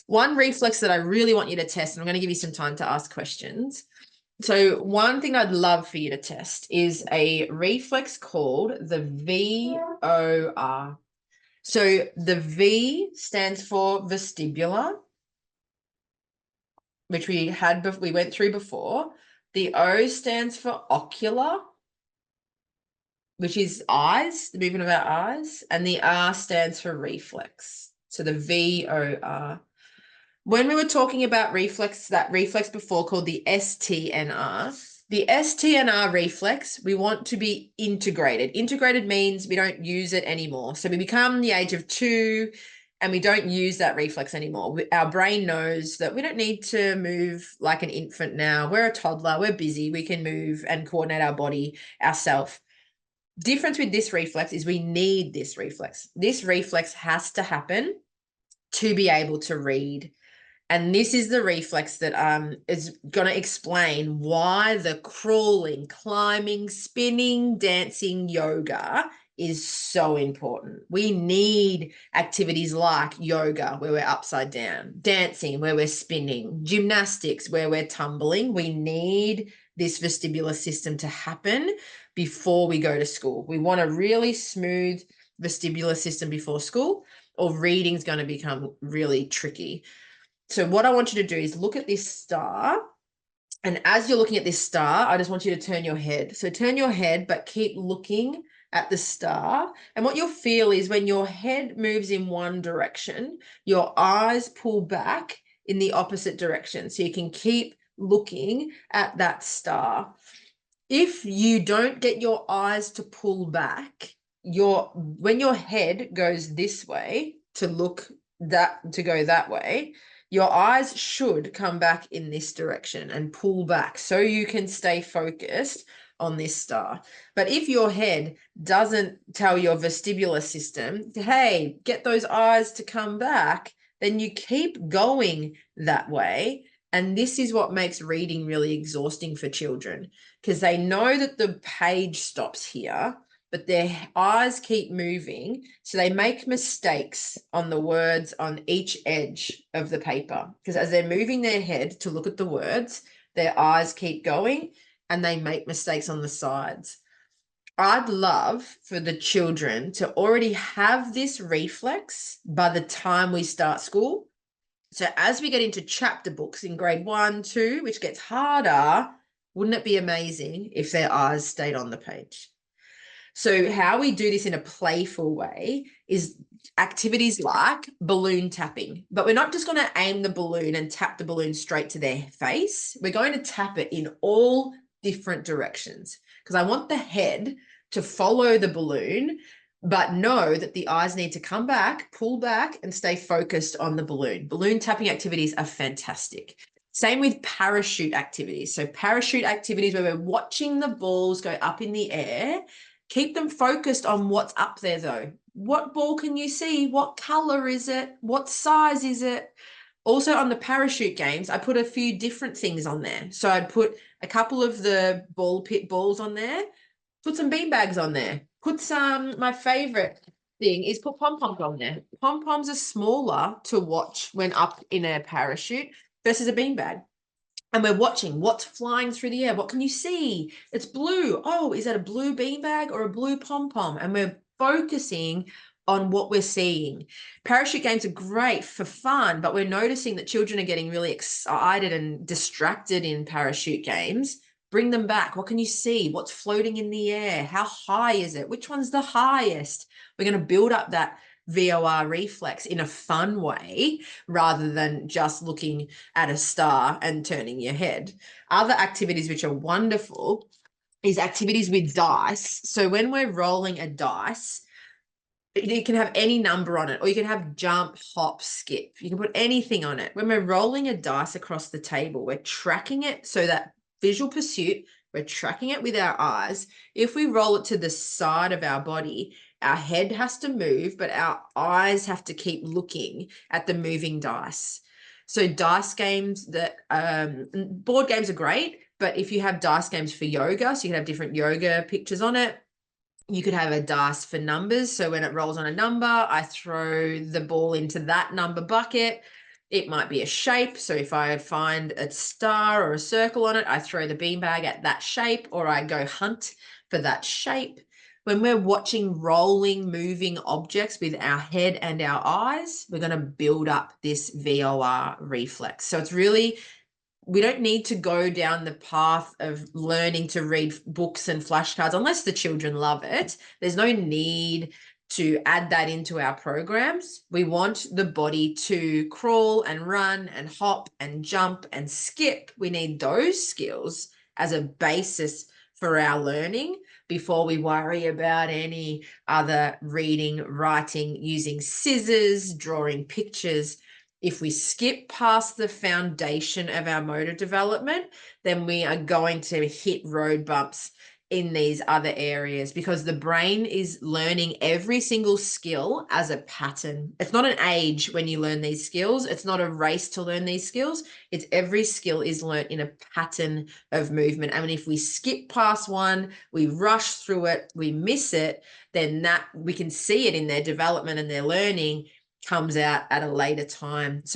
One reflex that I really want you to test, and I'm going to give you some time to ask questions. So one thing I'd love for you to test is a reflex called the VOR. So the V stands for vestibular, which we went through before. The O stands for ocular, which is eyes, the movement of our eyes, and the R stands for reflex. So the VOR. When we were talking about reflex, that reflex before called the STNR, the STNR reflex, we want to be integrated. Integrated means we don't use it anymore. So we become the age of 2 and we don't use that reflex anymore. Our brain knows that we don't need to move like an infant now. We're a toddler, we're busy, we can move and coordinate our body ourselves. Difference with this reflex is we need this reflex. This reflex has to happen to be able to read. And this is the reflex that is going to explain why the crawling, climbing, spinning, dancing yoga is so important. We need activities like yoga where we're upside down, dancing where we're spinning, gymnastics where we're tumbling. We need this vestibular system to happen before we go to school. We want a really smooth vestibular system before school, or reading's going to become really tricky. So what I want you to do is look at this star. And as you're looking at this star, I just want you to turn your head. So turn your head, but keep looking at the star. And what you'll feel is when your head moves in one direction, your eyes pull back in the opposite direction. So you can keep looking at that star. If you don't get your eyes to pull back, when your head goes this way to go that way, your eyes should come back in this direction and pull back so you can stay focused on this star. But if your head doesn't tell your vestibular system, hey, get those eyes to come back, then you keep going that way. And this is what makes reading really exhausting for children, because they know that the page stops here, but their eyes keep moving. So they make mistakes on the words on each edge of the paper, because as they're moving their head to look at the words, their eyes keep going and they make mistakes on the sides. I'd love for the children to already have this reflex by the time we start school. So as we get into chapter books in grade 1, 2, which gets harder, wouldn't it be amazing if their eyes stayed on the page? So how we do this in a playful way is activities like balloon tapping, but we're not just going to aim the balloon and tap the balloon straight to their face. We're going to tap it in all different directions, because I want the head to follow the balloon, but know that the eyes need to come back, pull back, and stay focused on the balloon. Balloon tapping activities are fantastic. Same with parachute activities. So parachute activities where we're watching the balls go up in the air. Keep them focused on what's up there though. What ball can you see? What color is it? What size is it? Also on the parachute games, I put a few different things on there. So I'd put a couple of the ball pit balls on there, put some beanbags on there, put some, my favorite thing is put pom-poms on there. Pom-poms are smaller to watch when up in a parachute versus a beanbag. And we're watching what's flying through the air. What can you see? It's blue. Oh, is that a blue beanbag or a blue pom-pom? And we're focusing on what we're seeing. Parachute games are great for fun, but we're noticing that children are getting really excited and distracted in parachute games. Bring them back. What can you see? What's floating in the air? How high is it? Which one's the highest? We're going to build up that VOR reflex in a fun way rather than just looking at a star and turning your head. Other activities which are wonderful is activities with dice. So when we're rolling a dice, you can have any number on it, or you can have jump, hop, skip. You can put anything on it. When we're rolling a dice across the table, we're tracking it so that visual pursuit, we're tracking it with our eyes. If we roll it to the side of our body, our head has to move, but our eyes have to keep looking at the moving dice. So dice games board games are great, but if you have dice games for yoga, so you can have different yoga pictures on it. You could have a dice for numbers. So when it rolls on a number, I throw the ball into that number bucket. It might be a shape. So if I find a star or a circle on it, I throw the beanbag at that shape, or I go hunt for that shape. When we're watching rolling, moving objects with our head and our eyes, we're going to build up this VOR reflex. So it's really, we don't need to go down the path of learning to read books and flashcards unless the children love it. There's no need to add that into our programs. We want the body to crawl and run and hop and jump and skip. We need those skills as a basis for our learning before we worry about any other reading, writing, using scissors, drawing pictures. If we skip past the foundation of our motor development, then we are going to hit road bumps in these other areas, because the brain is learning every single skill as a pattern. It's not an age when you learn these skills. It's not a race to learn these skills. It's every skill is learned in a pattern of movement. And if we skip past one, we rush through it, we miss it, then that we can see it in their development and their learning comes out at a later time. So